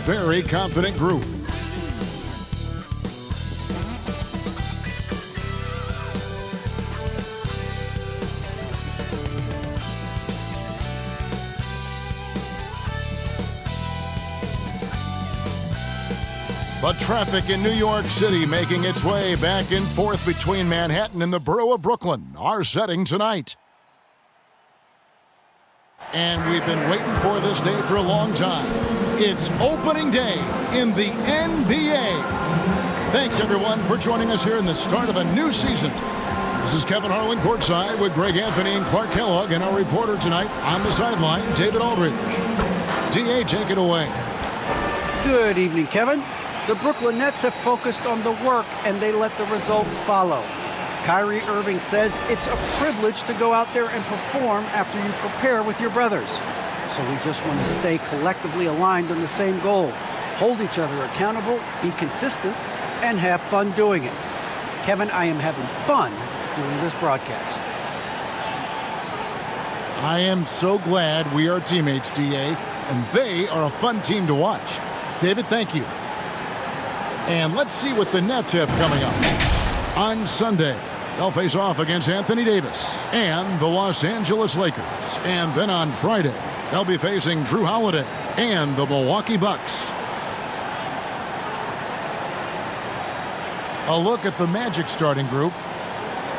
very confident group. But traffic in New York City making its way back and forth between Manhattan and the borough of Brooklyn. Our setting tonight. And we've been waiting for this day for a long time. It's opening day in the NBA. Thanks, everyone, for joining us here in the start of a new season. This is Kevin Harlan courtside with Greg Anthony and Clark Kellogg, and our reporter tonight on the sideline, David Aldridge. D.A., take it away. Good evening, Kevin. The Brooklyn Nets have focused on the work, and they let the results follow. Kyrie Irving says it's a privilege to go out there and perform after you prepare with your brothers. So we just want to stay collectively aligned on the same goal. Hold each other accountable, be consistent, and have fun doing it. Kevin, I am having fun doing this broadcast. I am so glad we are teammates, D.A., and they are a fun team to watch. David, thank you. And let's see what the Nets have coming up. On Sunday, they'll face off against Anthony Davis and the Los Angeles Lakers. And then on Friday, they'll be facing Drew Holiday and the Milwaukee Bucks. A look at the Magic starting group.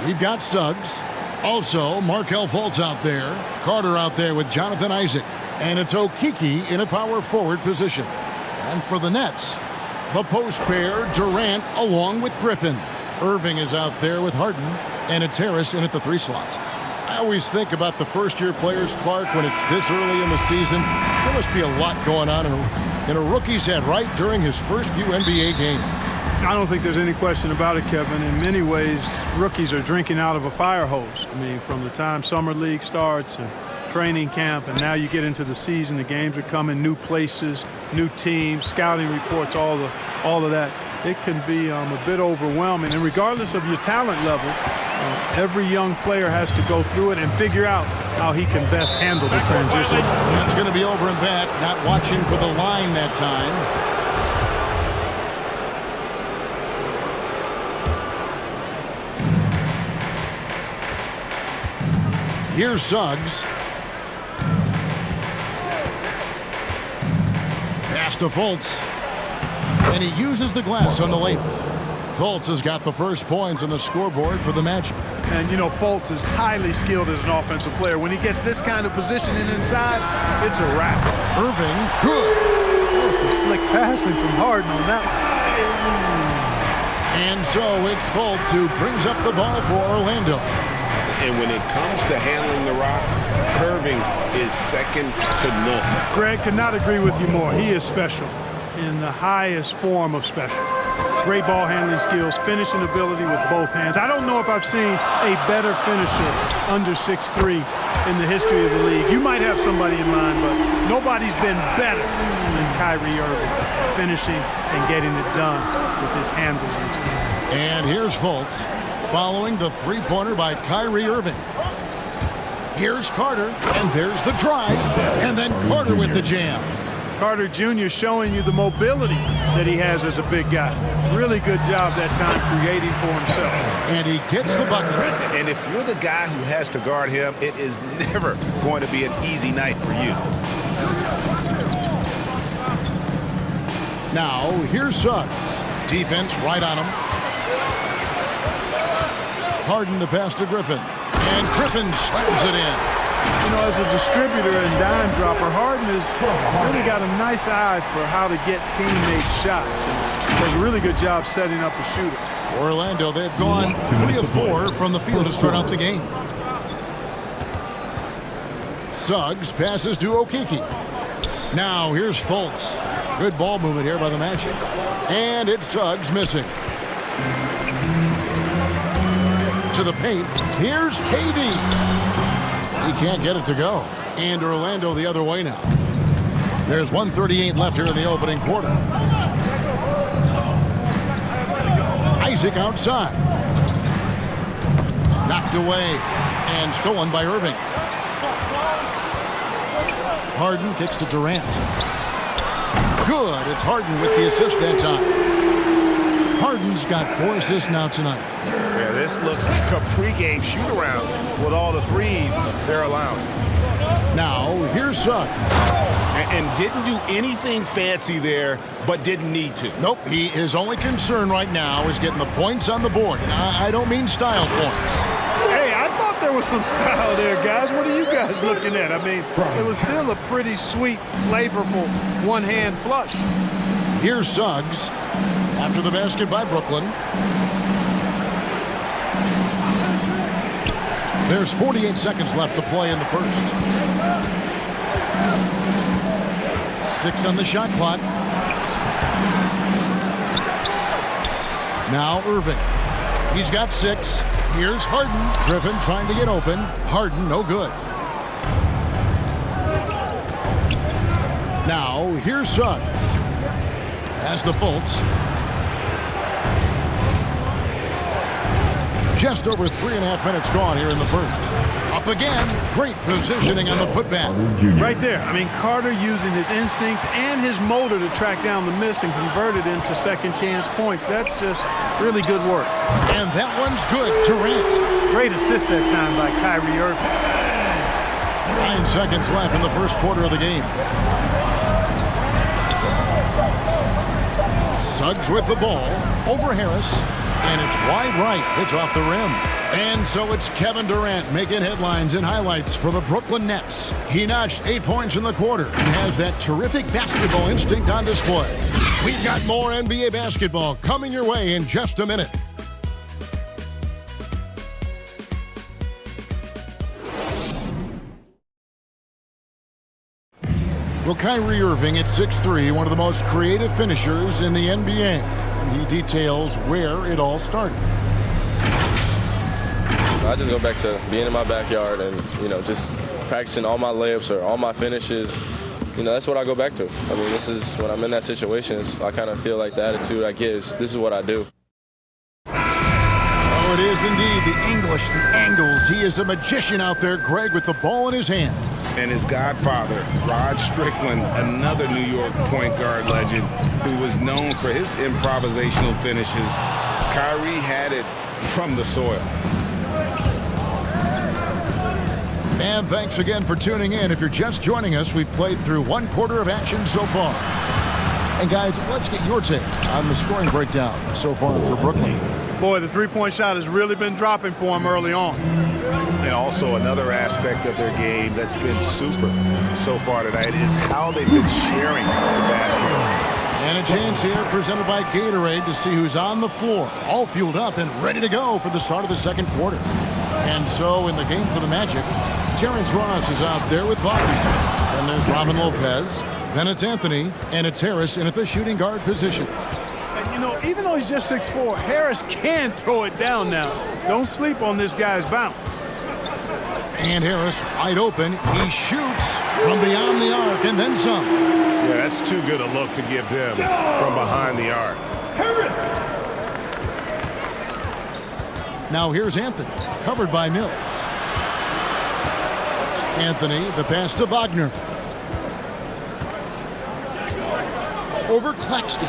We've got Suggs. Also, Markelle Fultz out there. Carter out there with Jonathan Isaac. And it's Okeke in a power forward position. And for the Nets, the post pair, Durant along with Griffin. Irving is out there with Harden, and it's Harris in at the 3 slot. I always think about the first-year players, Clark, when it's this early in the season. There must be a lot going on in a rookie's head right during his first few NBA games. I don't think there's any question about it, Kevin. In many ways, rookies are drinking out of a fire hose. I mean, from the time summer league starts and training camp, and now you get into the season, the games are coming, new places, new teams, scouting reports, all of that. It can be a bit overwhelming. And regardless of your talent level, every young player has to go through it and figure out how he can best handle the transition. That's going to be over and back, not watching for the line that time. Here's Suggs. Pass to Fultz. And he uses the glass on the layup. Fultz has got the first points on the scoreboard for the Magic. And, you know, Fultz is highly skilled as an offensive player. When he gets this kind of positioning inside, it's a wrap. Irving, good. Oh, some slick passing from Harden on that one. And so it's Fultz who brings up the ball for Orlando. And when it comes to handling the rock, Irving is second to none. Greg, could not agree with you more. He is special in the highest form of special. Great ball handling skills, finishing ability with both hands. I don't know if I've seen a better finisher under 6'3" in the history of the league. You might have somebody in mind, but nobody's been better than Kyrie Irving, finishing and getting it done with his handles and skill. And here's Fultz following the three-pointer by Kyrie Irving. Here's Carter, and there's the drive, and then Carter with the jam. Carter Jr. showing you the mobility that he has as a big guy. Really good job that time creating for himself. And he gets the bucket. And if you're the guy who has to guard him, it is never going to be an easy night for you. Now, here's Suggs. Defense right on him. Harden the pass to Griffin. And Griffin slams it in. You know, as a distributor and dime dropper, Harden has really got a nice eye for how to get teammates shots. And does a really good job setting up a shooter. Orlando, they've gone 3 of 4 from the field to start out the game. Suggs passes to Okeke. Now here's Fultz. Good ball movement here by the Magic. And it's Suggs missing. To the paint. Here's KD. He can't get it to go. And Orlando the other way now. There's 1:38 left here in the opening quarter. Isaac outside. Knocked away and stolen by Irving. Harden kicks to Durant. Good. It's Harden with the assist that time. Harden's got 4 assists now tonight. Yeah, this looks like a pregame shoot-around with all the threes they're allowing. Now, here's Suggs. And didn't do anything fancy there, but didn't need to. Nope, his only concern right now is getting the points on the board. And I don't mean style points. Hey, I thought there was some style there, guys. What are you guys looking at? I mean, it was still a pretty sweet, flavorful one-hand flush. Here's Suggs after the basket by Brooklyn. There's 48 seconds left to play in the first. 6 on the shot clock. Now Irving. He's got 6. Here's Harden. Griffin trying to get open. Harden, no good. Now here's Suggs. Pass to Fultz. Just over 3.5 minutes gone here in the first. Up again. Great positioning on the putback. Right there. I mean, Carter using his instincts and his motor to track down the miss and convert it into second chance points. That's just really good work. And that one's good. Durant. Great assist that time by Kyrie Irving. 9 seconds left in the first quarter of the game. Suggs with the ball. Over Harris. And it's wide right. It's off the rim. And so it's Kevin Durant making headlines and highlights for the Brooklyn Nets. He notched 8 points in the quarter and has that terrific basketball instinct on display. We've got more NBA basketball coming your way in just a minute. Well, Kyrie Irving at 6'3", one of the most creative finishers in the NBA. And he details where it all started. I just go back to being in my backyard and, just practicing all my layups or all my finishes. That's what I go back to. I mean, this is when I'm in that situation, I kind of feel like the attitude I get is this is what I do. Oh, it is indeed the English, the angles. He is a magician out there, Greg, with the ball in his hands. And his godfather, Rod Strickland, another New York point guard legend who was known for his improvisational finishes. Kyrie had it from the soil. And thanks again for tuning in. If you're just joining us, we've played through 1 quarter of action so far. And guys, let's get your take on the scoring breakdown so far for Brooklyn. Boy, the three-point shot has really been dropping for him early on. And also another aspect of their game that's been super so far tonight is how they've been sharing the basketball. And a chance here presented by Gatorade to see who's on the floor, all fueled up and ready to go for the start of the second quarter. And so in the game for the Magic, Terrence Ross is out there with Wagner. Then there's Robin Lopez. Then it's Anthony, and it's Harris in at the shooting guard position. And even though he's just 6'4", Harris can throw it down now. Don't sleep on this guy's bounce. And Harris wide open. He shoots from beyond the arc and then some. Yeah, that's too good a look to give him from behind the arc. Now here's Anthony, covered by Mills. Anthony, the pass to Wagner. Over Claxton.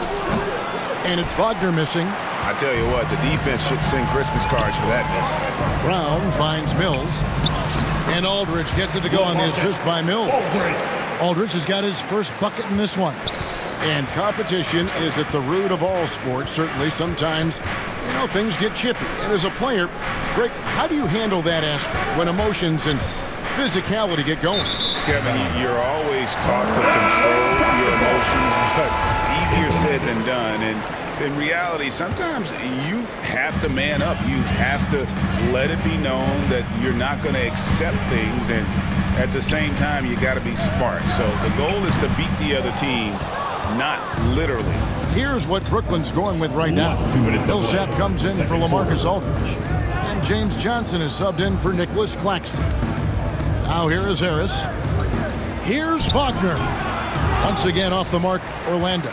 And it's Wagner missing. I tell you what, the defense should sing Christmas cards for that miss. Brown finds Mills. And Aldridge gets it to go on the assist by Mills. Aldridge has got his first bucket in this one. And competition is at the root of all sports. Certainly sometimes, things get chippy. And as a player, Greg, how do you handle that aspect when emotions and physicality get going? Kevin, you're always taught to control your emotions, but easier said than done. And in reality, sometimes you have to man up. You have to let it be known that you're not going to accept things, and at the same time, you got to be smart. So the goal is to beat the other team, not literally. Here's what Brooklyn's going with right now. Millsap comes in for LaMarcus Aldridge, and James Johnson is subbed in for Nicholas Claxton. Now here is Harris. Here's Wagner. Once again off the mark, Orlando.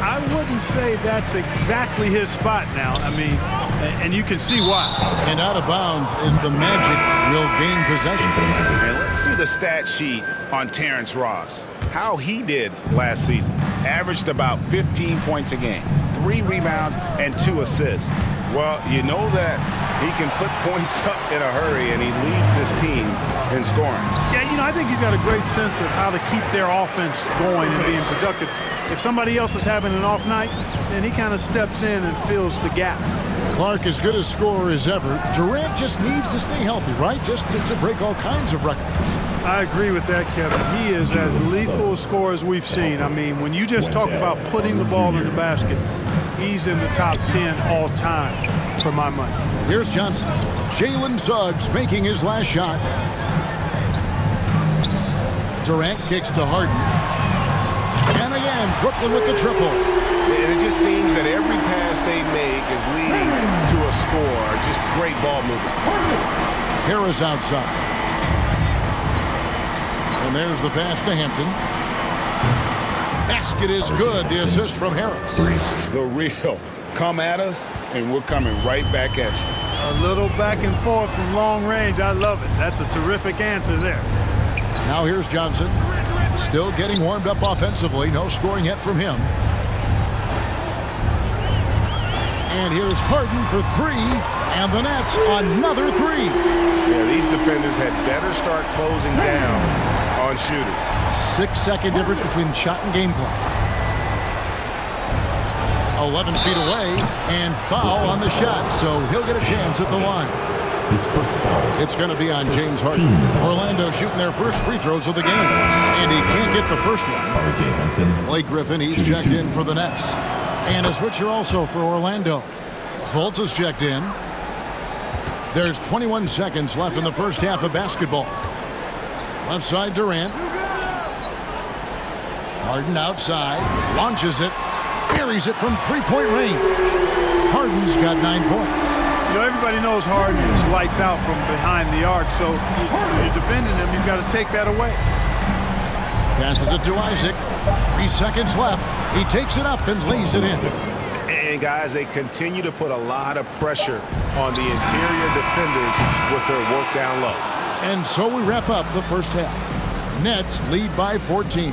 I wouldn't say that's exactly his spot now. I mean, and you can see why. And out of bounds is the Magic will gain possession. And let's see the stat sheet on Terrence Ross. how he did last season. Averaged about 15 points a game, 3 rebounds, and 2 assists. Well, you know that he can put points up in a hurry, and he leads this team in scoring. Yeah, I think he's got a great sense of how to keep their offense going and being productive. If somebody else is having an off night, then he kind of steps in and fills the gap. Clark as good a scorer as ever. Durant just needs to stay healthy, right? Just to break all kinds of records. I agree with that, Kevin. He is as lethal a scorer as we've seen. I mean, when you just talk about putting the ball in the basket, he's in the top 10 all time for my money. Here's Johnson. Jalen Suggs making his last shot. Durant kicks to Harden. And again, Brooklyn with the triple. It just seems that every pass they make is leading to a score. Just great ball movement. Harris outside. And there's the pass to Hampton. Basket is good. The assist from Harris. The real. Come at us, and we're coming right back at you. A little back and forth from long range. I love it. That's a terrific answer there. Now here's Johnson. Still getting warmed up offensively. No scoring yet from him. And here's Harden for 3. And the Nets another 3. Yeah, these defenders had better start closing down on shooting. 6-second difference between shot and game clock. 11 feet away and foul on the shot, so he'll get a chance at the line. It's going to be on James Harden. Orlando shooting their first free throws of the game, and he can't get the first one. Blake Griffin, he's checked in for the Nets. And a switcher also for Orlando. Fultz is checked in. There's 21 seconds left in the first half of basketball. Left side Durant. Harden outside, launches it, buries it from three-point range. Harden's got 9 points. You know, everybody knows Harden is lights out from behind the arc, so if you're defending him, you've got to take that away. Passes it to Isaac. 3 seconds left. He takes it up and lays it in. And guys, they continue to put a lot of pressure on the interior defenders with their work down low. And so we wrap up the first half. Nets lead by 14.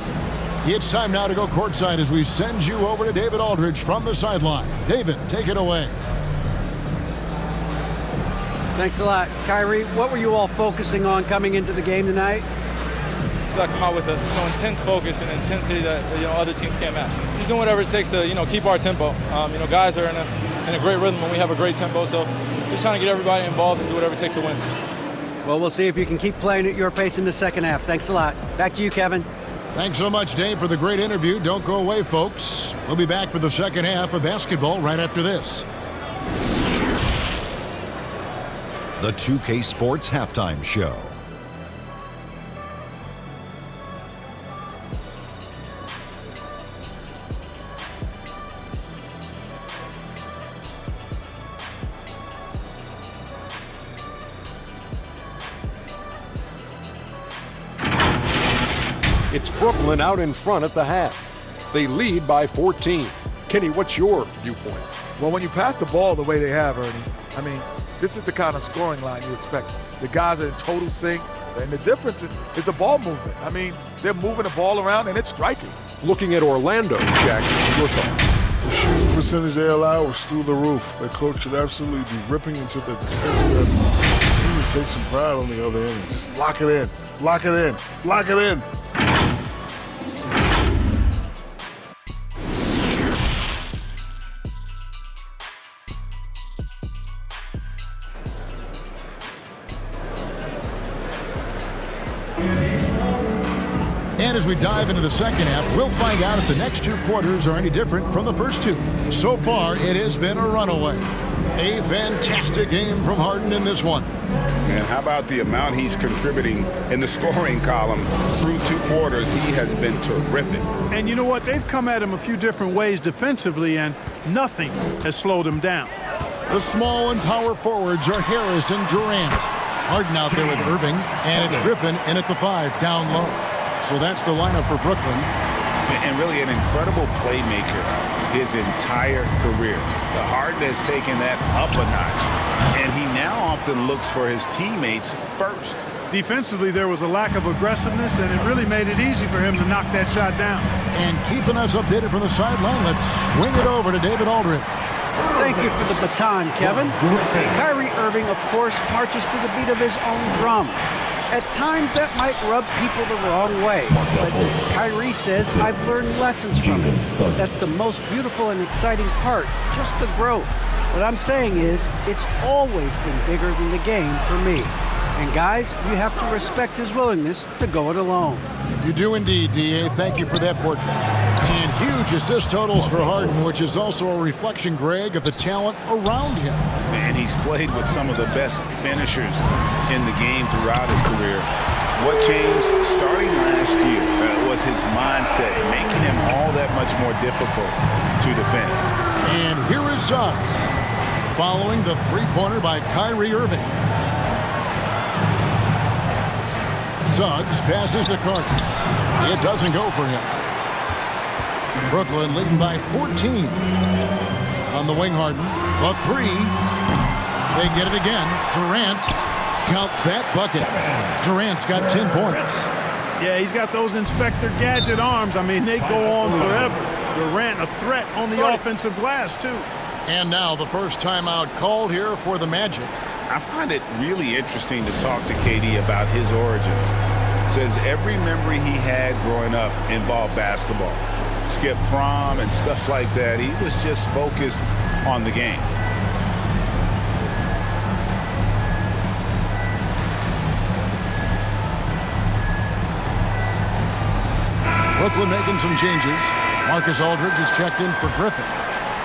It's time now to go courtside as we send you over to David Aldridge from the sideline. David, take it away. Thanks a lot. Kyrie, what were you all focusing on coming into the game tonight? I come out with a intense focus and intensity that other teams can't match. Just doing whatever it takes to keep our tempo. Guys are in a great rhythm when we have a great tempo, so just trying to get everybody involved and do whatever it takes to win. Well, we'll see if you can keep playing at your pace in the second half. Thanks a lot. Back to you, Kevin. Thanks so much, Dave, for the great interview. Don't go away, folks. We'll be back for the second half of basketball right after this. The 2K Sports Halftime Show. It's Brooklyn out in front at the half. They lead by 14. Kenny, what's your viewpoint? Well, when you pass the ball the way they have, Ernie, I mean, this is the kind of scoring line you expect. The guys are in total sync, and the difference is the ball movement. I mean, they're moving the ball around, and it's striking. Looking at Orlando, Jack, your thoughts? The shooting percentage they allow was through the roof. Their coach should absolutely be ripping into the defensive end. He would take some pride on the other end. Just lock it in, lock it in, lock it in. And as we dive into the second half, we'll find out if the next 2 quarters are any different from the first 2. So far, it has been a runaway. A fantastic game from Harden in this one. And how about the amount he's contributing in the scoring column through 2 quarters? He has been terrific. And you know what? They've come at him a few different ways defensively, and nothing has slowed him down. The small and power forwards are Harris and Durant. Harden out there with Irving, and it's Griffin in at the 5, down low. So that's the lineup for Brooklyn. And really an incredible playmaker his entire career. The Harden has taken that up a notch, and he now often looks for his teammates first. defensively there was a lack of aggressiveness, and it really made it easy for him to knock that shot down. And keeping us updated from the sideline, let's swing it over to David Aldridge. Thank you for the baton, Kevin. Kyrie Irving, of course, marches to the beat of his own drum. At times, that might rub people the wrong way. But Kyrie says, I've learned lessons from it. That's the most beautiful and exciting part, just the growth. What I'm saying is, it's always been bigger than the game for me. And guys, you have to respect his willingness to go it alone. You do indeed, D.A. Thank you for that portrait. And huge assist totals for Harden, which is also a reflection, Greg, of the talent around him. And he's played with some of the best finishers in the game throughout his career. What changed starting last year was his mindset, making him all that much more difficult to defend. And here is Suggs, following the three-pointer by Kyrie Irving. Suggs passes to Carter. It doesn't go for him. Brooklyn leading by 14. On the wing, Harden. A three. They get it again. Durant. Count that bucket. Durant's got 10 points. Yeah, he's got those Inspector Gadget arms. I mean, they go on forever. Durant, a threat on the offensive glass, too. And now the first timeout called here for the Magic. I find it really interesting to talk to KD about his origins. Says every memory he had growing up involved basketball. Skip prom and stuff like that. He was just focused on the game. Brooklyn making some changes. Marcus Aldridge is checked in for Griffin.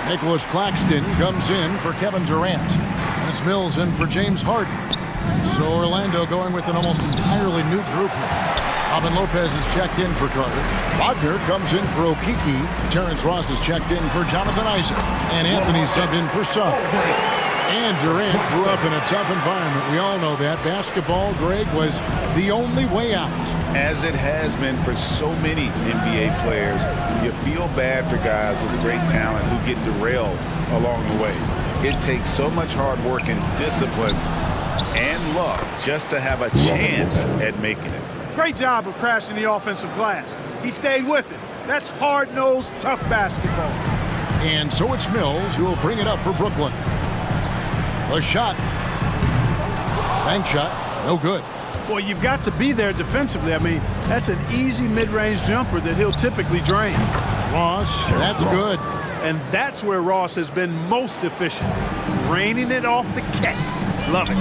Nicholas Claxton comes in for Kevin Durant. And it's Mills in for James Harden. So Orlando going with an almost entirely new group here. Robin Lopez is checked in for Carter. Wagner comes in for Okiki. Terrence Ross is checked in for Jonathan Isaac. And Anthony subbed in for Suggs. And Durant grew up in a tough environment. We all know that. Basketball, Greg, was the only way out. As it has been for so many NBA players, you feel bad for guys with great talent who get derailed along the way. It takes so much hard work and discipline and luck just to have a chance at making it. Great job of crashing the offensive glass. He stayed with it. That's hard-nosed, tough basketball. And so it's Mills who will bring it up for Brooklyn. The shot. Bank shot. No good. Boy, you've got to be there defensively. I mean, that's an easy mid-range jumper that he'll typically drain. Ross, that's good. And that's where Ross has been most efficient. Raining it off the catch. Love it.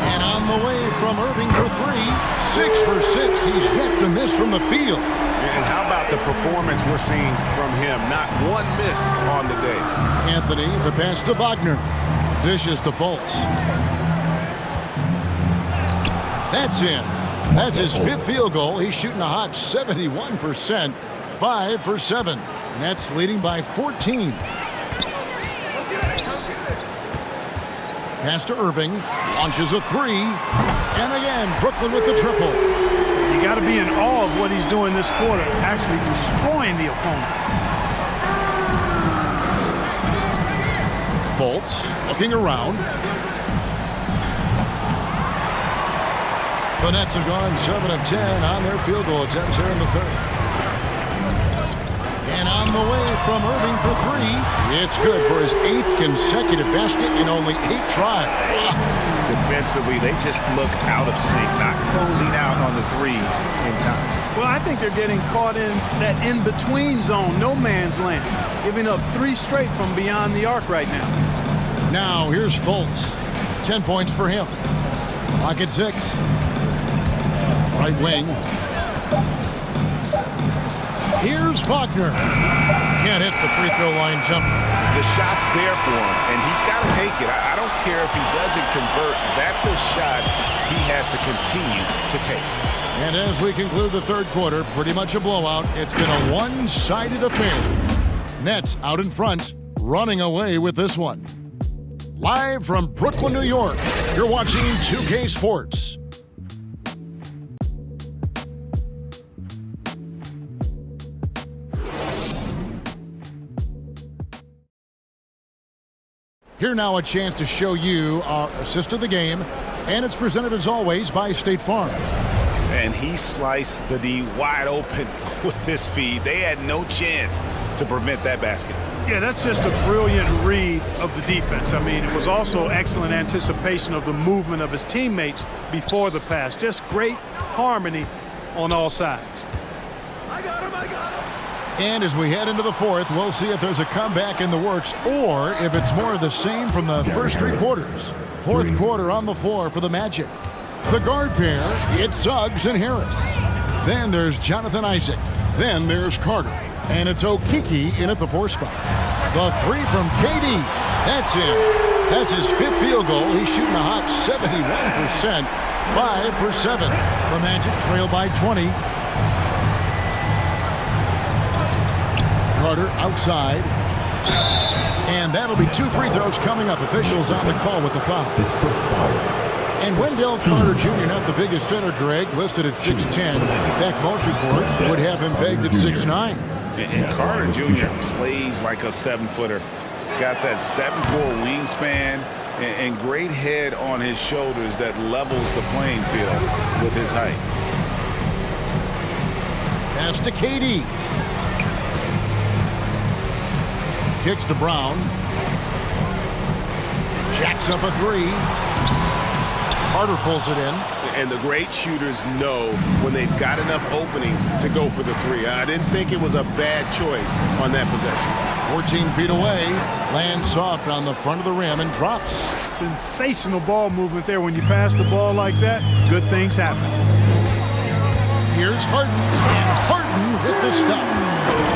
And on the way from Irving for three. 6 for 6. He's yet to miss from the field. And how about the performance we're seeing from him? Not one miss on the day. Anthony, the pass to Wagner. Dishes to Fultz. That's in. That's his 5th field goal. He's shooting a hot 71%. 5 for 7. Nets leading by 14. Pass to Irving. Launches a three. And again, Brooklyn with the triple. You got to be in awe of what he's doing this quarter, actually destroying the opponent. Fultz looking around. The Nets have gone 7 of 10 on their field goal attempts here in the third. And on the way from Irving for three. It's good for his 8th consecutive basket in only 8 tries. Defensively, they just look out of sync, not closing out on the threes in time. Well, I think they're getting caught in that in-between zone, no man's land, giving up 3 straight from beyond the arc right now. Now, here's Fultz. 10 points for him. Clock at 6. Right wing. Here's Wagner. Can't hit the free throw line jumper. The shot's there for him, and he's got to take it. I don't care if he doesn't convert. That's a shot he has to continue to take. And as we conclude the third quarter, pretty much a blowout. It's been a one-sided affair. Nets out in front, running away with this one. Live from Brooklyn, New York, you're watching 2K Sports. Here now a chance to show you our assist of the game, and it's presented as always by State Farm. And he sliced the D wide open with this feed. They had no chance to prevent that basket. Yeah, that's just a brilliant read of the defense. I mean, it was also excellent anticipation of the movement of his teammates before the pass. Just great harmony on all sides. And as we head into the fourth, we'll see if there's a comeback in the works or if it's more of the same from the first 3 quarters. Fourth quarter on the floor for the Magic. The guard pair, it's Suggs and Harris. Then there's Jonathan Isaac. Then there's Carter. And it's Okeke in at the 4 spot. The 3 from KD. That's in. That's his 5th field goal. He's shooting a hot 71%. 5 for 7. The Magic trail by 20. Carter outside. And that'll be 2 free throws coming up. Officials on the call with the foul. And Wendell Carter Jr., not the biggest center, Greg, listed at 6'10". In fact, most reports would have him pegged at 6'9". And Carter Jr. plays like a 7-footer. Got that 7'4" wingspan and great head on his shoulders that levels the playing field with his height. Pass to KD. Kicks to Brown. Jacks up a 3. Carter pulls it in. And the great shooters know when they've got enough opening to go for the 3. I didn't think it was a bad choice on that possession. 14 feet away. Lands soft on the front of the rim and drops. Sensational ball movement there. When you pass the ball like that, good things happen. Here's Harden. And Harden hit the stuff.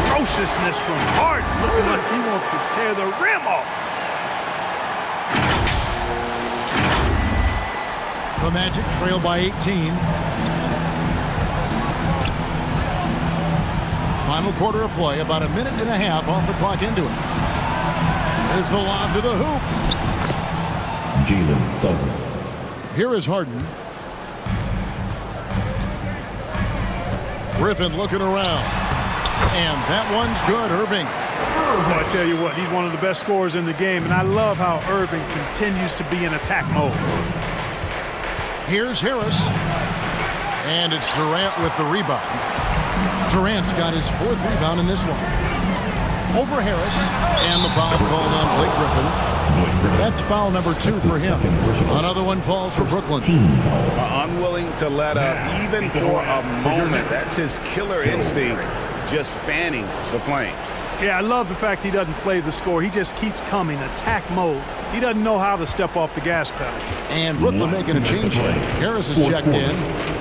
Ferociousness from Harden, looking like he wants to tear the rim off. The Magic trail by 18. Final quarter of play, about a minute and a half off the clock into it. There's the lob to the hoop. Jalen Suggs. Here is Harden. Griffin looking around. And that one's good, Irving. I tell you what, he's one of the best scorers in the game, and I love how Irving continues to be in attack mode. Here's Harris. And it's Durant with the rebound. Durant's got his 4th rebound in this one. Over Harris. And the foul called on Blake Griffin. That's foul number 2 for him. Another one falls for Brooklyn. Unwilling to let up even for a moment. That's his killer instinct, just fanning the flame. Yeah, I love the fact he doesn't play the score. He just keeps coming, attack mode. He doesn't know how to step off the gas pedal. And Brooklyn making a change here. Harris is checked in.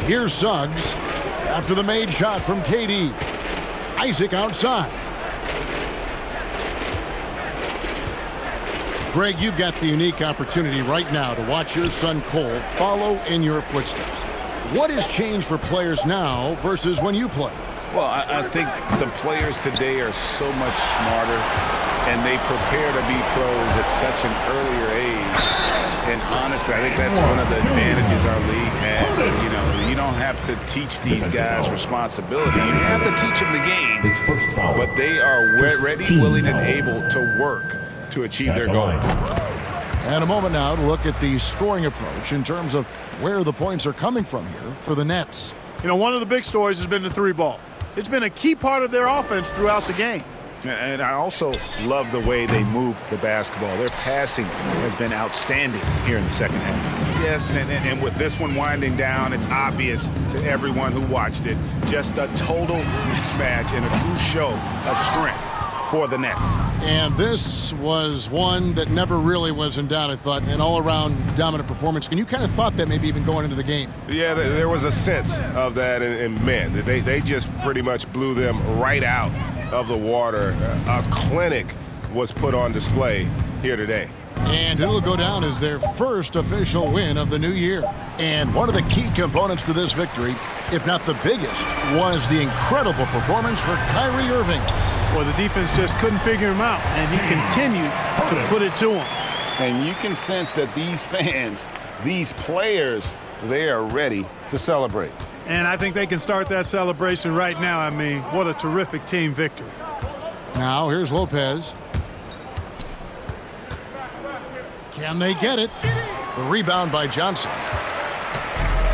Here's Suggs after the made shot from KD. Isaac outside. Greg, you've got the unique opportunity right now to watch your son Cole follow in your footsteps. What has changed for players now versus when you played? Well, I think the players today are so much smarter, and they prepare to be pros at such an earlier age. And honestly, I think that's one of the advantages our league has. You know, you don't have to teach these guys responsibility. You have to teach them the game, but they are ready, willing, and able to work to achieve their goals. And a moment now to look at the scoring approach in terms of where the points are coming from here for the Nets. You know, one of the big stories has been the 3-ball. It's been a key part of their offense throughout the game. And I also love the way they move the basketball. Their passing has been outstanding here in the second half. Yes, and with this one winding down, it's obvious to everyone who watched it, just a total mismatch and a true show of strength for the Nets. And this was one that never really was in doubt, I thought, an all-around dominant performance. And you kind of thought that maybe even going into the game. Yeah, there was a sense of that, and man, they just pretty much blew them right out of the water. A clinic was put on display here today. And it'll go down as their first official win of the new year. And one of the key components to this victory, if not the biggest, was the incredible performance for Kyrie Irving. Well, the defense just couldn't figure him out, and he continued to put it to him. And you can sense that these fans, these players, they are ready to celebrate. And I think they can start that celebration right now. I mean, what a terrific team victory. Now, here's Lopez. Can they get it? The rebound by Johnson.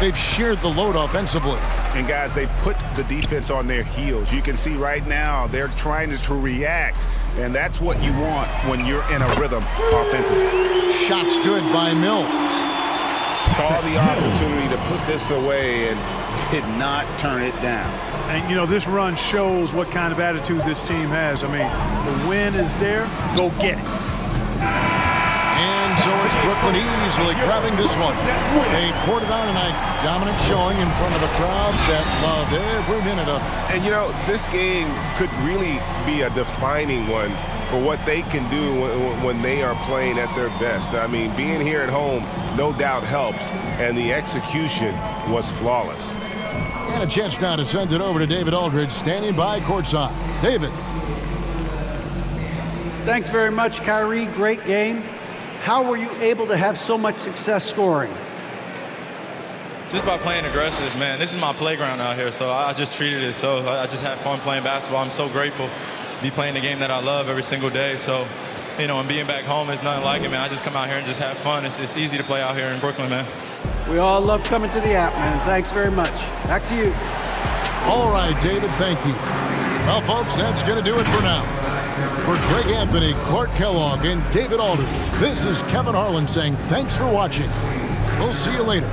They've shared the load offensively. And guys, they put the defense on their heels. You can see right now they're trying to react, and that's what you want when you're in a rhythm offensively. Shots good by Mills. Saw the opportunity to put this away and did not turn it down. And, you know, this run shows what kind of attitude this team has. I mean, the win is there. Go get it. And so it's Brooklyn easily grabbing this one. They poured it on tonight. Dominant showing in front of a crowd that loved every minute of it. And, you know, this game could really be a defining one for what they can do when they are playing at their best. I mean, being here at home no doubt helps, and the execution was flawless. And a chance now to send it over to David Aldridge, standing by courtside. David. Thanks very much, Kyrie. Great game. How were you able to have so much success scoring? Just by playing aggressive, man. This is my playground out here, so I just treated it so. I just had fun playing basketball. I'm so grateful to be playing the game that I love every single day. So, you know, and being back home is nothing like it, man. I just come out here and just have fun. It's easy to play out here in Brooklyn, man. We all love coming to the app, man. Thanks very much. Back to you. All right, David, thank you. Well, folks, that's going to do it for now. For Greg Anthony, Clark Kellogg, and David Aldridge, this is Kevin Harlan saying thanks for watching. We'll see you later.